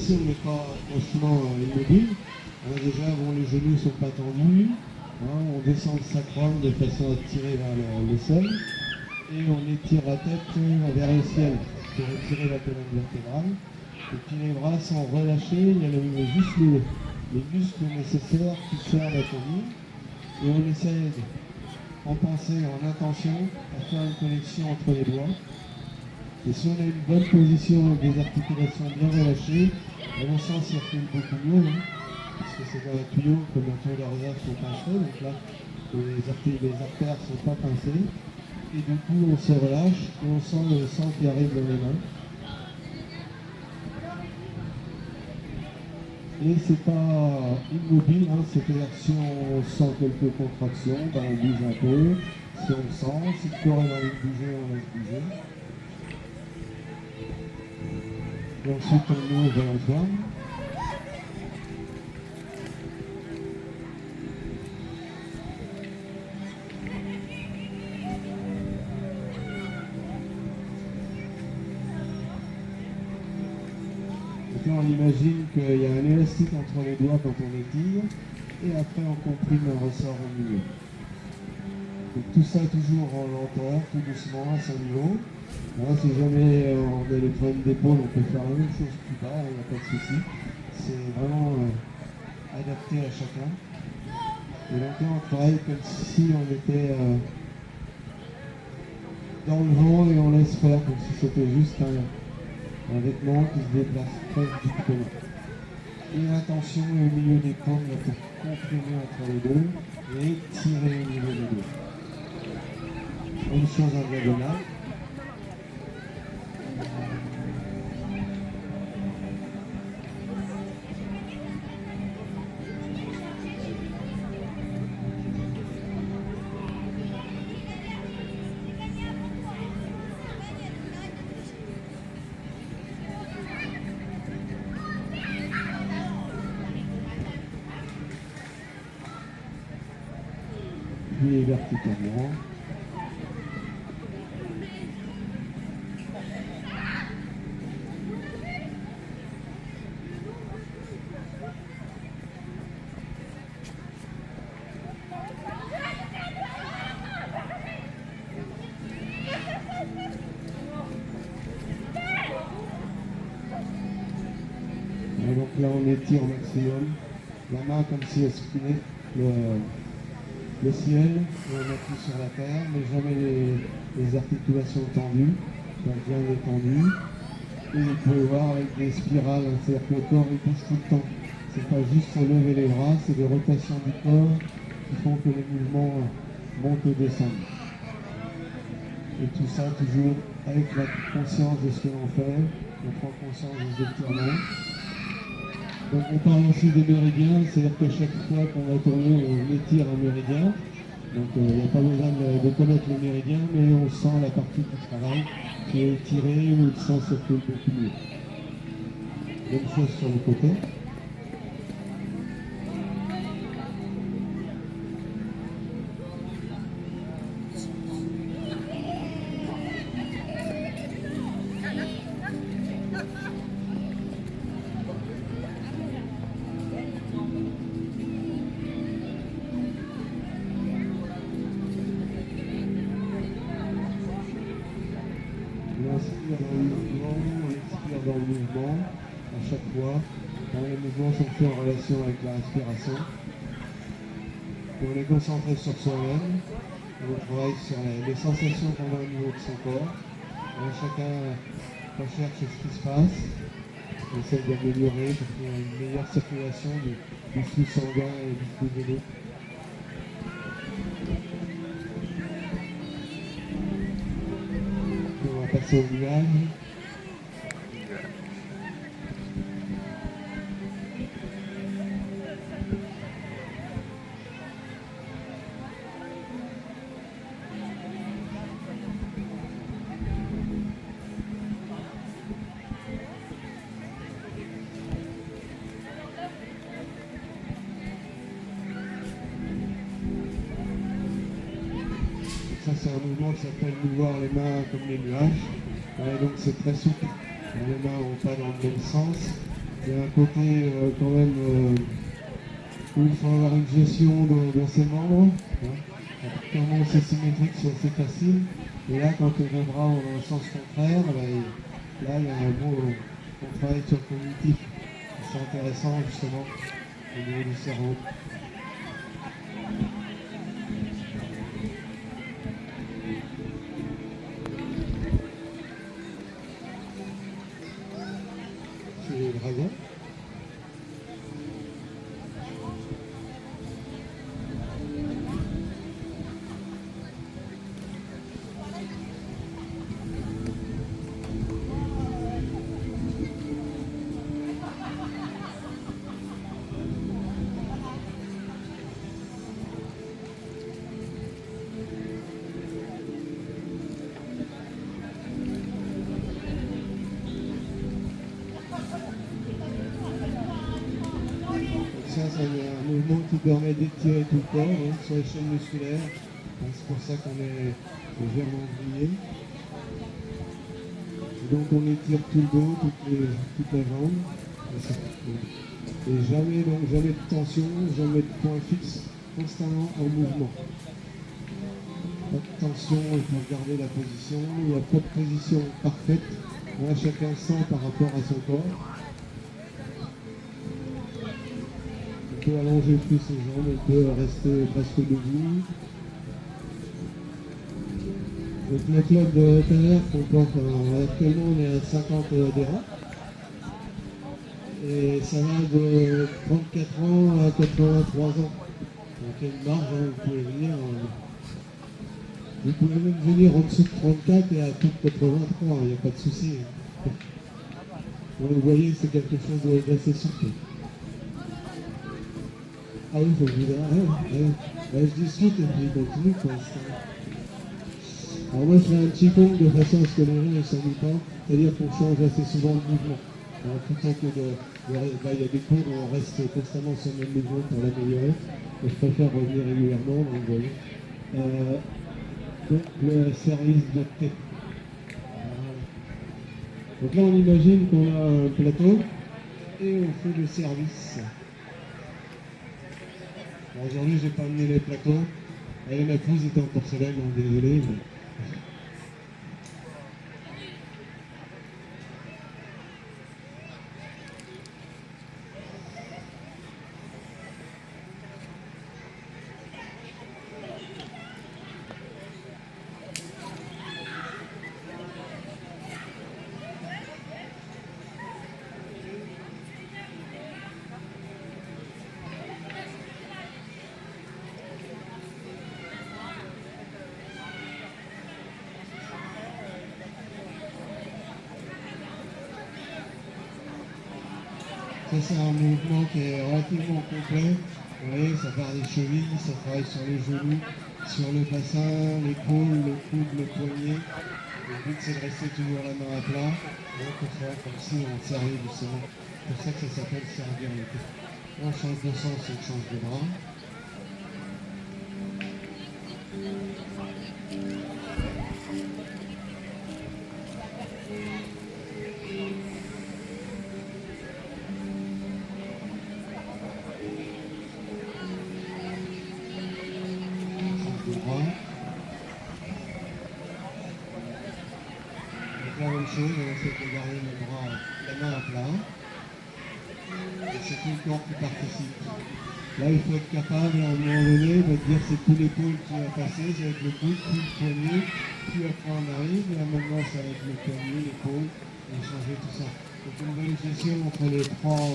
si on n'est pas franchement immobile, déjà bon, les genoux ne sont pas tendus, on descend le sacrum de façon à tirer vers le sol et on étire la tête vers le ciel pour retirer la colonne vertébrale. Et puis les bras sont relâchés, il y a juste les muscles nécessaires qui servent à tenir. Et on essaie en pensée, en intention, à faire une connexion entre les doigts. Et si on a une bonne position avec des articulations bien relâchées, le sang circule beaucoup mieux, parce que c'est dans un tuyau que nos tuyaux d'arrosage sont pincés, donc là les artères ne sont pas pincées. Et du coup on se relâche et on sent le sang qui arrive dans les mains. Et c'est pas immobile, c'est-à-dire si on sent quelques contractions, on bouge un peu, si on le sent, si le corps a envie de bouger, on laisse bouger. Et ensuite on ouvre et on ferme. Donc là on imagine qu'il y a un élastique entre les doigts quand on étire, et après on comprime un ressort au milieu. Donc tout ça toujours en lenteur, tout doucement, à son niveau. Alors, si jamais on a les problèmes d'épaule, on peut faire la même chose plus bas, il n'y a pas de souci. C'est vraiment adapté à chacun. Et donc là, on travaille comme si on était dans le vent et on laisse faire, comme si c'était juste un vêtement qui se déplace très doucement. Et l'intention est au milieu des paumes pour comprimer entre les deux et tirer au niveau des deux. Une chose en diagonale. Puis verticalement. Et donc là on étire au maximum la main comme si elle scrutait le ciel, et on appuie sur la terre, mais jamais les articulations tendues, bien détendues. Et vous pouvez voir avec des spirales, c'est-à-dire que le corps il bouge tout le temps. C'est pas juste lever les bras, c'est des rotations du corps qui font que les mouvements montent et descendent. Et tout ça toujours avec la conscience de ce que l'on fait, on prend conscience des étirements. Donc on parle aussi des méridiens, c'est-à-dire que chaque fois qu'on va tourner, on étire un méridien. Donc il n'y a pas besoin de connaître le méridien, mais on sent la partie du travail qui est étirée, où le sang circule beaucoup mieux. Même chose sur le côté. On inspire dans le mouvement, on expire dans le mouvement, à chaque fois. Quand les mouvements sont faits en relation avec la respiration. Et on est concentré sur soi-même, on travaille sur les sensations qu'on a au niveau de son corps. Et chacun recherche ce qui se passe, on essaie d'améliorer pour qu'il y ait une meilleure circulation du flux sanguin et du flux veineux. On va passer au nuage. Ça c'est un mouvement qui s'appelle mouvoir les mains comme les nuages. Donc c'est très souple. Les mains vont pas dans le même sens. Il y a un côté quand même où il faut avoir une gestion de ses membres. Hein. Comment c'est symétrique, c'est assez facile. Et là, quand le bras on a le sens contraire, là, il y a un bon travail sur le cognitif. C'est intéressant, justement, au niveau du cerveau. C'est les dragons. Ça, c'est un mouvement qui permet d'étirer tout le corps hein, sur les chaînes musculaires. C'est pour ça qu'on est légèrement grillé. Donc on étire tout le dos, toute la jambe. Et jamais, donc, jamais de tension, jamais de point fixe, constamment en mouvement. Pas de tension, il faut garder la position. Il n'y a pas de position parfaite. Là, chacun sent par rapport à son corps. On peut allonger plus ses jambes, on peut rester presque debout. Donc le club de tout à l'heure comporte, actuellement on est à 50 adhérents. Et ça va de 34 ans à 83 ans. Donc il y a une marge, hein, vous pouvez venir. Vous pouvez même venir en dessous de 34 et à plus de 83, il n'y a pas de souci. Donc, vous voyez, c'est quelque chose d'assez souple. Ah oui, il faut que je vous dise, je discute et puis il continue pour l'instant. Alors moi je fais un petit compte de façon à ce que les gens ne s'ennuient pas, c'est-à-dire qu'on change assez souvent de mouvement. Alors plutôt que il y a des cours où on reste constamment sur le même mouvement pour l'améliorer, mais je préfère revenir régulièrement, donc vous voyez. Donc le service de thé. Donc là on imagine qu'on a un plateau et on fait le service. Aujourd'hui j'ai pas amené les plateaux, et ma épouse était en porcelaine, donc désolé. Mais... Ça c'est un mouvement qui est relativement complet. Vous voyez, ça part des chevilles, ça travaille sur les genoux, sur le bassin, l'épaule, le coude, le poignet. Le but c'est de rester toujours la main à plat. Donc on fait comme si on servait doucement. C'est pour ça que ça s'appelle servir le thé. On change de sens, on change de bras. La même chose, on essaie de garder le bras, la main à plat. Et c'est tout le corps qui participe. Là, il faut être capable, à un moment donné, de dire c'est tout l'épaule qui va passer, ça va être le coude, puis le poignet, puis après on arrive. Là maintenant, ça va être le poignet, l'épaule, on va changer tout ça. Donc une bonne gestion entre les trois